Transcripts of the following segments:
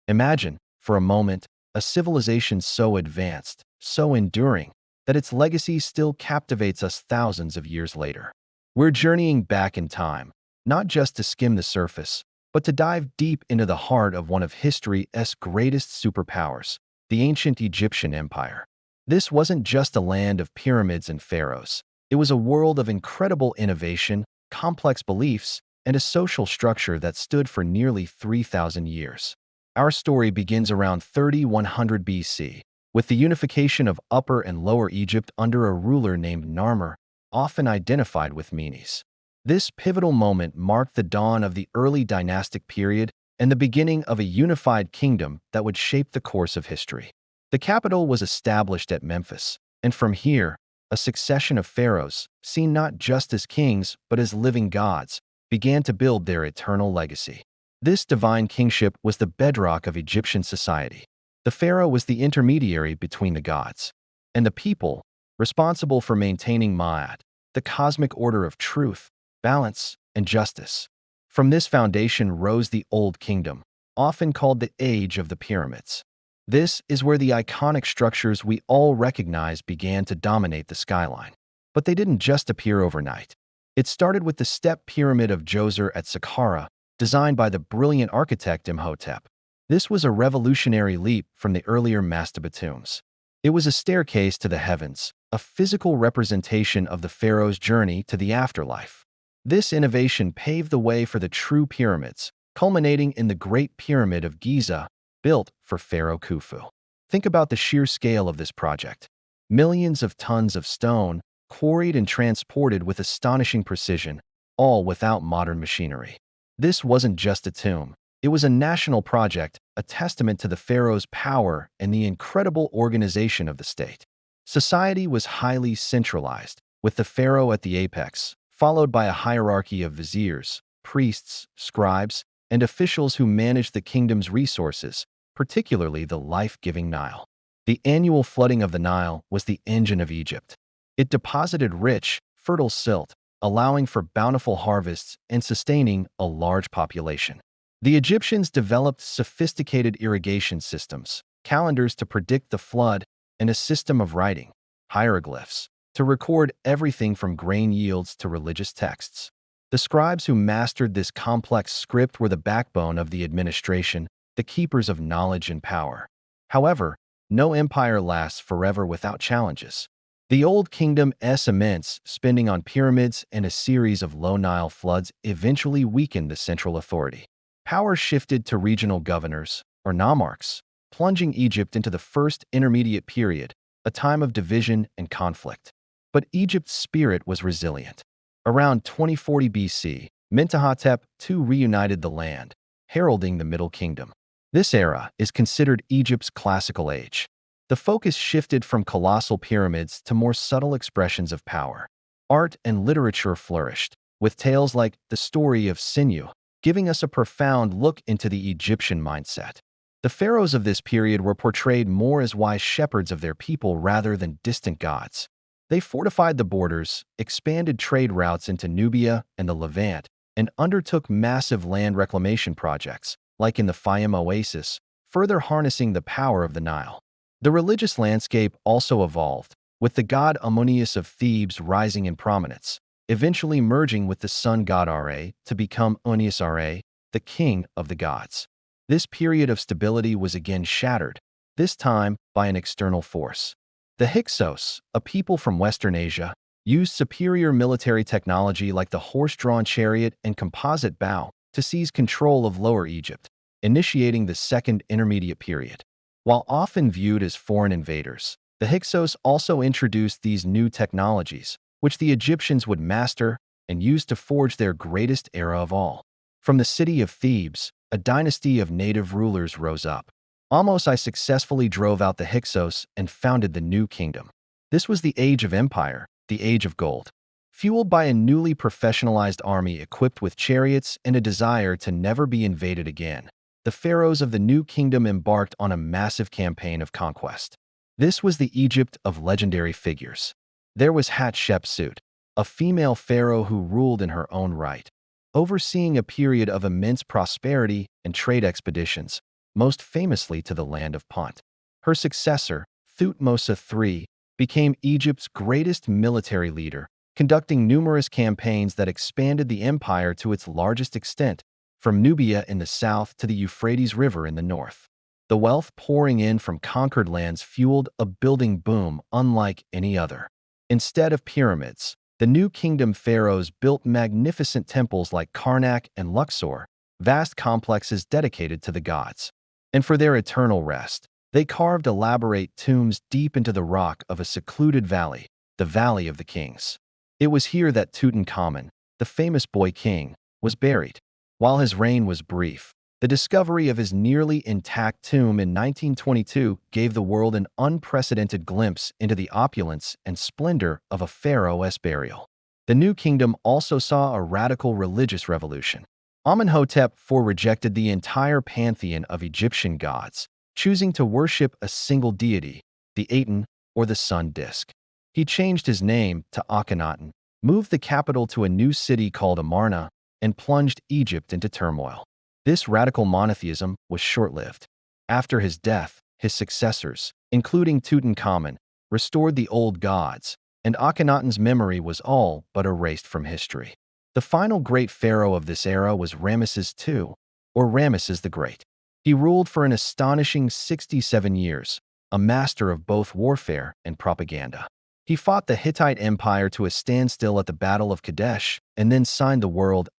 Imagine, for a moment, a civilization so advanced, so enduring, that its legacy still captivates us thousands of years later. We're journeying back in time, not just to skim the surface, but to dive deep into the heart of one of history's greatest superpowers, the ancient Egyptian Empire. This wasn't just a land of pyramids and pharaohs. It was a world of incredible innovation, complex beliefs, and a social structure that stood for nearly 3,000 years. Our story begins around 3100 BC, with the unification of Upper and Lower Egypt under a ruler named Narmer, often identified with Menes. This pivotal moment marked the dawn of the early dynastic period and the beginning of a unified kingdom that would shape the course of history. The capital was established at Memphis, and from here, a succession of pharaohs, seen not just as kings but as living gods, began to build their eternal legacy. This divine kingship was the bedrock of Egyptian society. The pharaoh was the intermediary between the gods and the people, responsible for maintaining Ma'at, the cosmic order of truth, balance, and justice. From this foundation rose the Old Kingdom, often called the Age of the Pyramids. This is where the iconic structures we all recognize began to dominate the skyline. But they didn't just appear overnight. It started with the Step Pyramid of Djoser at Saqqara, designed by the brilliant architect Imhotep. This was a revolutionary leap from the earlier mastaba tombs. It was a staircase to the heavens, a physical representation of the pharaoh's journey to the afterlife. This innovation paved the way for the true pyramids, culminating in the Great Pyramid of Giza, built for Pharaoh Khufu. Think about the sheer scale of this project. Millions of tons of stone, quarried and transported with astonishing precision, all without modern machinery. This wasn't just a tomb. It was a national project, a testament to the pharaoh's power and the incredible organization of the state. Society was highly centralized, with the pharaoh at the apex, followed by a hierarchy of viziers, priests, scribes, and officials who managed the kingdom's resources, particularly the life-giving Nile. The annual flooding of the Nile was the engine of Egypt. It deposited rich, fertile silt, allowing for bountiful harvests and sustaining a large population. The Egyptians developed sophisticated irrigation systems, calendars to predict the flood, and a system of writing, hieroglyphs, to record everything from grain yields to religious texts. The scribes who mastered this complex script were the backbone of the administration, the keepers of knowledge and power. However, no empire lasts forever without challenges. The Old Kingdom's immense spending on pyramids and a series of low Nile floods eventually weakened the central authority. Power shifted to regional governors, or nomarchs, plunging Egypt into the First Intermediate Period, a time of division and conflict. But Egypt's spirit was resilient. Around 2040 BC, Mentuhotep II reunited the land, heralding the Middle Kingdom. This era is considered Egypt's classical age. The focus shifted from colossal pyramids to more subtle expressions of power. Art and literature flourished, with tales like The Story of Sinuhe, giving us a profound look into the Egyptian mindset. The pharaohs of this period were portrayed more as wise shepherds of their people rather than distant gods. They fortified the borders, expanded trade routes into Nubia and the Levant, and undertook massive land reclamation projects, like in the Fayum Oasis, further harnessing the power of the Nile. The religious landscape also evolved, with the god Amunius of Thebes rising in prominence, eventually merging with the sun god Ra to become Onius Ra, the king of the gods. This period of stability was again shattered, this time by an external force. The Hyksos, a people from Western Asia, used superior military technology like the horse-drawn chariot and composite bow to seize control of Lower Egypt, initiating the Second Intermediate Period. While often viewed as foreign invaders, the Hyksos also introduced these new technologies, which the Egyptians would master and use to forge their greatest era of all. From the city of Thebes, a dynasty of native rulers rose up. Ahmose I successfully drove out the Hyksos and founded the new kingdom. This was the age of empire, the age of gold. Fueled by a newly professionalized army equipped with chariots and a desire to never be invaded again, the pharaohs of the new kingdom embarked on a massive campaign of conquest. This was the Egypt of legendary figures. There was Hatshepsut, a female pharaoh who ruled in her own right, overseeing a period of immense prosperity and trade expeditions, most famously to the land of Punt. Her successor, Thutmose III, became Egypt's greatest military leader, conducting numerous campaigns that expanded the empire to its largest extent, from Nubia in the south to the Euphrates River in the north. The wealth pouring in from conquered lands fueled a building boom unlike any other. Instead of pyramids, the New Kingdom pharaohs built magnificent temples like Karnak and Luxor, vast complexes dedicated to the gods. And for their eternal rest, they carved elaborate tombs deep into the rock of a secluded valley, the Valley of the Kings. It was here that Tutankhamun, the famous boy king, was buried. While his reign was brief, the discovery of his nearly intact tomb in 1922 gave the world an unprecedented glimpse into the opulence and splendor of a pharaoh's burial. The New Kingdom also saw a radical religious revolution. Amenhotep IV rejected the entire pantheon of Egyptian gods, choosing to worship a single deity, the Aten, or the sun disk. He changed his name to Akhenaten, moved the capital to a new city called Amarna, and plunged Egypt into turmoil. This radical monotheism was short-lived. After his death, his successors, including Tutankhamun, restored the old gods, and Akhenaten's memory was all but erased from history. The final great pharaoh of this era was Ramesses II, or Ramesses the Great. He ruled for an astonishing 67 years, a master of both warfare and propaganda. He fought the Hittite Empire to a standstill at the Battle of Kadesh and then signed the world's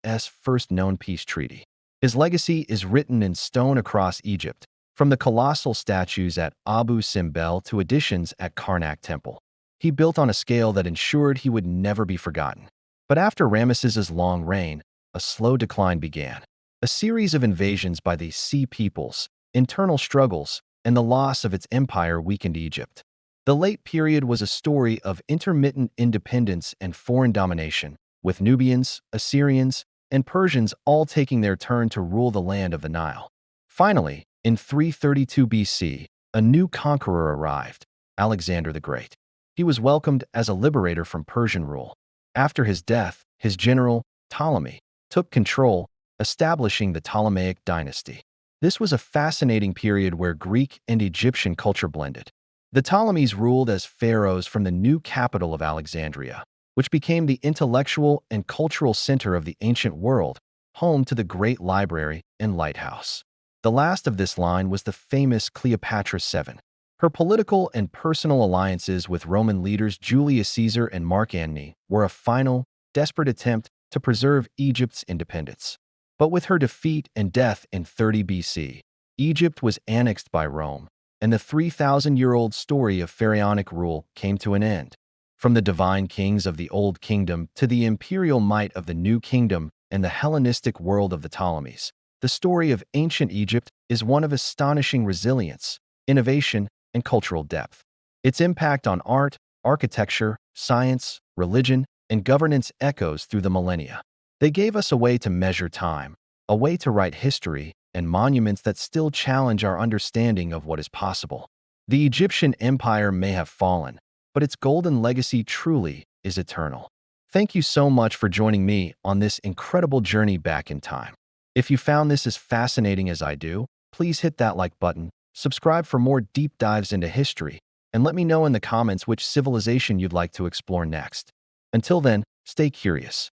first known peace treaty. His legacy is written in stone across Egypt, from the colossal statues at Abu Simbel to additions at Karnak Temple. He built on a scale that ensured he would never be forgotten. But after Ramesses' long reign, a slow decline began. A series of invasions by the Sea Peoples, internal struggles, and the loss of its empire weakened Egypt. The late period was a story of intermittent independence and foreign domination, with Nubians, Assyrians, and Persians all taking their turn to rule the land of the Nile. Finally, in 332 BC, a new conqueror arrived, Alexander the Great. He was welcomed as a liberator from Persian rule. After his death, his general, Ptolemy, took control, establishing the Ptolemaic dynasty. This was a fascinating period where Greek and Egyptian culture blended. The Ptolemies ruled as pharaohs from the new capital of Alexandria, which became the intellectual and cultural center of the ancient world, home to the Great Library and Lighthouse. The last of this line was the famous Cleopatra VII. Her political and personal alliances with Roman leaders Julius Caesar and Mark Antony were a final, desperate attempt to preserve Egypt's independence. But with her defeat and death in 30 BC, Egypt was annexed by Rome, and the 3,000-year-old story of pharaonic rule came to an end. From the divine kings of the Old Kingdom to the imperial might of the New Kingdom and the Hellenistic world of the Ptolemies, the story of ancient Egypt is one of astonishing resilience, innovation, and cultural depth. Its impact on art, architecture, science, religion, and governance echoes through the millennia. They gave us a way to measure time, a way to write history, and monuments that still challenge our understanding of what is possible. The Egyptian empire may have fallen, but its golden legacy truly is eternal. Thank you so much for joining me on this incredible journey back in time. If you found this as fascinating as I do, please hit that like button, subscribe for more deep dives into history, and let me know in the comments which civilization you'd like to explore next. Until then, stay curious,